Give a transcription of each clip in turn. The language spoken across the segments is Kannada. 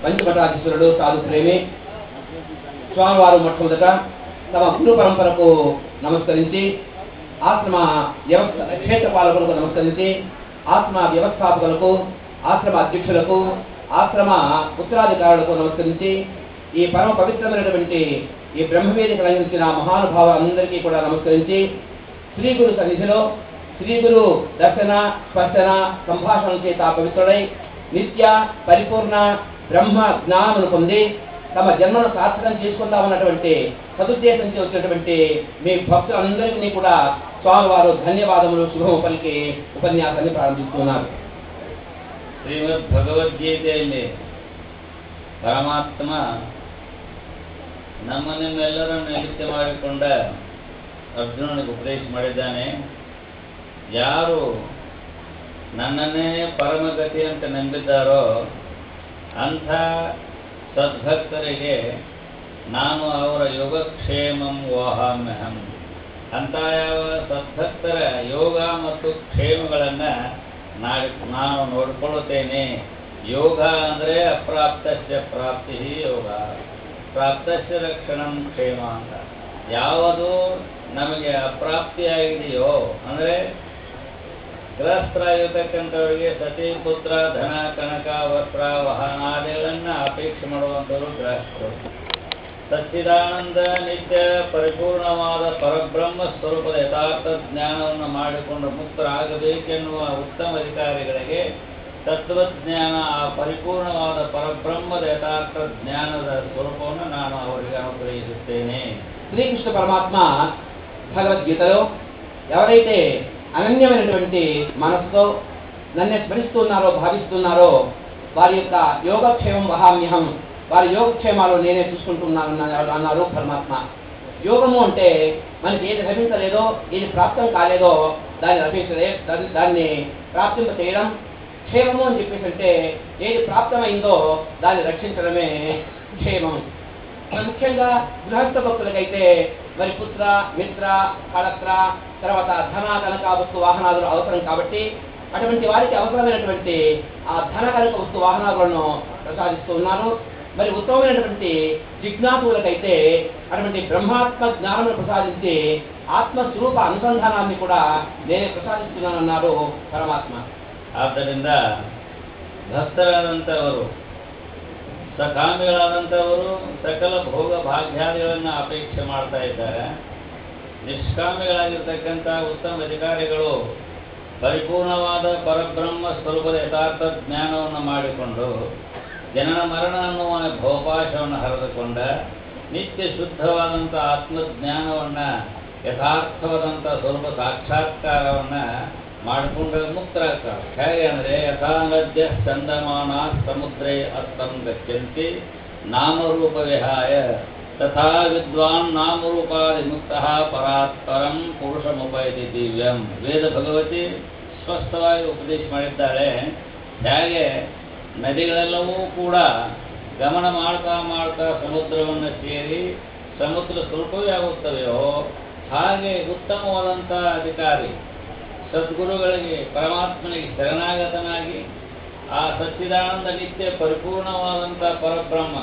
పంచమఠాధీశ్వరుడు సాధు ప్రేమి స్వామివారు మొట్టమొదట తమ గురు పరంపరకు నమస్కరించి ఆశ్రమ వ్యవస్థ క్షేత్రపాలకులకు నమస్కరించి ఆశ్రమ వ్యవస్థాపకులకు ఆశ్రమ అధ్యక్షులకు ఆశ్రమ ఉత్తరాధికారులకు నమస్కరించి ఈ పరమ పవిత్రమైనటువంటి ఈ బ్రహ్మవేదిక రంగించిన మహానుభావులందరికీ కూడా నమస్కరించి శ్రీ గురు సన్నిధిలో శ్రీ గురు దర్శన స్పర్శన సంభాషణ చేత పవిత్రుడై నిత్య పరిపూర్ణ బ్రహ్మ జ్ఞానమును పొంది తమ జన్మను సార్థకం చేసుకుందామన్నటువంటి సదుద్దేశంతో వచ్చినటువంటి మీ భక్తులందరికీ కూడా స్వామివారు ధన్యవాదములు శుభము పలికి ఉపన్యాసాన్ని ప్రారంభిస్తున్నారు. ಶ್ರೀಮದ್ ಭಗವದ್ಗೀತೆಯಲ್ಲಿ ಪರಮಾತ್ಮ ನಮ್ಮನ್ನೆಲ್ಲರನ್ನು ನಿತ್ಯ ಮಾಡಿಕೊಂಡ ಅರ್ಜುನನಿಗೆ ಉಪದೇಶ ಮಾಡಿದ್ದಾನೆ. ಯಾರು ನನ್ನನ್ನೇ ಪರಮಗತಿ ಅಂತ ನಂಬಿದ್ದಾರೋ ಅಂಥ ಸದ್ಭಕ್ತರಿಗೆ ನಾನು ಅವರ ಯೋಗಕ್ಷೇಮಂ ವಹಾಮ್ಯಹಂ. ಅಂಥ ಯಾವ ಸದ್ಭಕ್ತರ ಯೋಗ ಮತ್ತು ಕ್ಷೇಮಗಳನ್ನು ನಾನು ನೋಡಿಕೊಳ್ಳುತ್ತೇನೆ. ಯೋಗ ಅಂದರೆ ಅಪ್ರಾಪ್ತಸ್ಯ ಪ್ರಾಪ್ತಿ ಯೋಗ, ಪ್ರಾಪ್ತಸ್ಯ ರಕ್ಷಣಂ ಕ್ಷೇಮ ಅಂತ. ಯಾವುದು ನಮಗೆ ಅಪ್ರಾಪ್ತಿಯಾಗಿದೆಯೋ ಅಂದರೆ ಗೃಹಸ್ಥರಾಗಿರ್ತಕ್ಕಂಥವರಿಗೆ ಸತಿ ಪುತ್ರ ಧನ ಕನಕ ವಸ್ತ್ರ ವಾಹನಾದಿಗಳನ್ನು ಅಪೇಕ್ಷೆ ಮಾಡುವಂಥವರು ಗೃಹಸ್ಥರು. ಸಚ್ಚಿದಾನಂದ ನಿತ್ಯ ಪರಿಪೂರ್ಣವಾದ ಪರಬ್ರಹ್ಮ ಸ್ವರೂಪದ ಯಥಾರ್ಥ ಜ್ಞಾನವನ್ನು ಮಾಡಿಕೊಂಡು ಮುಕ್ತರಾಗಬೇಕೆನ್ನುವ ಉತ್ತಮ ಅಧಿಕಾರಿಗಳಿಗೆ ತತ್ವಜ್ಞಾನ, ಆ ಪರಿಪೂರ್ಣವಾದ ಪರಬ್ರಹ್ಮದ ಯಥಾರ್ಥ ಜ್ಞಾನದ ಸ್ವರೂಪವನ್ನು ನಾನು ಅವರಿಗೆ ಅನುಗ್ರಹಿಸುತ್ತೇನೆ. శ్రీకృష్ణ పరమాత్మ భగవద్గీతలో ఎవరైతే అనన్యమైనటువంటి మనసుతో నన్ను స్మరిస్తున్నారో భావిస్తున్నారో వారి యొక్క యోగక్షేమం వహామ్యహం, వారి యోగక్షేమాలు నేనే చూసుకుంటున్నాను అన్నారు పరమాత్మ. యోగము అంటే మనకి ఏది లభించలేదో, ఏది ప్రాప్తం కాలేదో దాన్ని ప్రాప్తింప చేయడం. క్షేమము అని చెప్పేసి అంటే ఏది ప్రాప్తమైందో దాన్ని రక్షించడమే క్షేమం. ముఖ్యంగా గృహస్థ భక్తులకైతే మరి పుత్ర మిత్ర కళత్ర తర్వాత ధన కనక వస్తు వాహనాలు అవసరం కాబట్టి అటువంటి వారికి అవసరమైనటువంటి ఆ ధన కనక వస్తు వాహనాలను ప్రసాదిస్తూ ఉన్నారు. మరి ఉత్తమమైనటువంటి జిజ్ఞాసులకైతే అటువంటి బ్రహ్మాత్మ జ్ఞానమును ప్రసాదించి ఆత్మస్వరూప అనుసంధానాన్ని కూడా నేనే ప్రసాదిస్తున్నానన్నారు పరమాత్మ. ಆದ್ದರಿಂದ ಭಕ್ತರಾದಂಥವರು, ಸಕಾಮಿಗಳಾದಂಥವರು ಸಕಲ ಭೋಗ ಭಾಗ್ಯಾದಿಗಳನ್ನು ಅಪೇಕ್ಷೆ ಮಾಡ್ತಾ ಇದ್ದಾರೆ. ನಿಷ್ಕಾಮಿಗಳಾಗಿರ್ತಕ್ಕಂಥ ಉತ್ತಮ ಅಧಿಕಾರಿಗಳು ಪರಿಪೂರ್ಣವಾದ ಪರಬ್ರಹ್ಮ ಸ್ವರೂಪದ ಯಥಾರ್ಥ ಜ್ಞಾನವನ್ನು ಮಾಡಿಕೊಂಡು ಜನನ ಮರಣ ಅನ್ನುವ ಭವಪಾಶವನ್ನು ಹರಿದುಕೊಂಡ ನಿತ್ಯ ಶುದ್ಧವಾದಂಥ ಆತ್ಮಜ್ಞಾನವನ್ನು, ಯಥಾರ್ಥವಾದಂಥ ಸ್ವರೂಪ ಸಾಕ್ಷಾತ್ಕಾರವನ್ನು ಮಾಡಿಕೊಂಡು ಮುಕ್ತರಾಗ್ತಾರೆ. ಹೇಗೆ ಅಂದರೆ ಯಥಾ ನದ್ಯ ಚಂದಮಾನ ಸಮುದ್ರೇ ಅಸ್ತಂ ಗಚ್ಚಂತಿ ನಾಮರೂಪ ವಿಹಾಯ ತಥಾ ವಿದ್ವಾನ್ ನಾಮರೂಪಾದಿ ಮುಕ್ತಃ ಪರಾತ್ಪರಂ ಪುರುಷಮುಪಯತಿ ದಿವ್ಯಂ. ವೇದ ಭಗವತಿ ಸ್ಪಷ್ಟವಾಗಿ ಉಪದೇಶ ಮಾಡಿದ್ದಾಳೆ. ಹೇಗೆ ನದಿಗಳೆಲ್ಲವೂ ಕೂಡ ಗಮನ ಮಾಡ್ತಾ ಮಾಡ್ತಾ ಸಮುದ್ರವನ್ನು ಸೇರಿ ಸಮುದ್ರ ಸ್ವರೂಪವೇ ಆಗುತ್ತವೆಯೋ ಹಾಗೆ ಉತ್ತಮವಾದಂಥ ಅಧಿಕಾರಿ ಸದ್ಗುರುಗಳಿಗೆ, ಪರಮಾತ್ಮನಿಗೆ ಶರಣಾಗತನಾಗಿ ಆ ಸಚ್ಚಿದಾನಂದ ನಿತ್ಯ ಪರಿಪೂರ್ಣವಾದಂಥ ಪರಬ್ರಹ್ಮ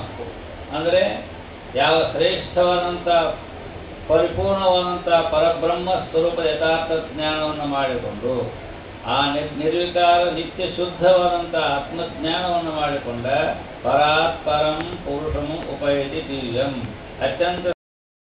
ಅಂದರೆ ಯಾವ ಶ್ರೇಷ್ಠವಾದಂಥ ಪರಿಪೂರ್ಣವಾದಂಥ ಪರಬ್ರಹ್ಮ ಸ್ವರೂಪದ ಯಥಾರ್ಥ ಜ್ಞಾನವನ್ನು ಮಾಡಿಕೊಂಡು ಆ ನಿರ್ವಿಕಾರ ನಿತ್ಯ ಶುದ್ಧವಾದಂಥ ಆತ್ಮಜ್ಞಾನವನ್ನು ಮಾಡಿಕೊಂಡ ಪರಾತ್ಪರಂ ಪುರುಷಂ ಉಪಯತಿ ದಿವ್ಯಂ ಅತ್ಯಂತ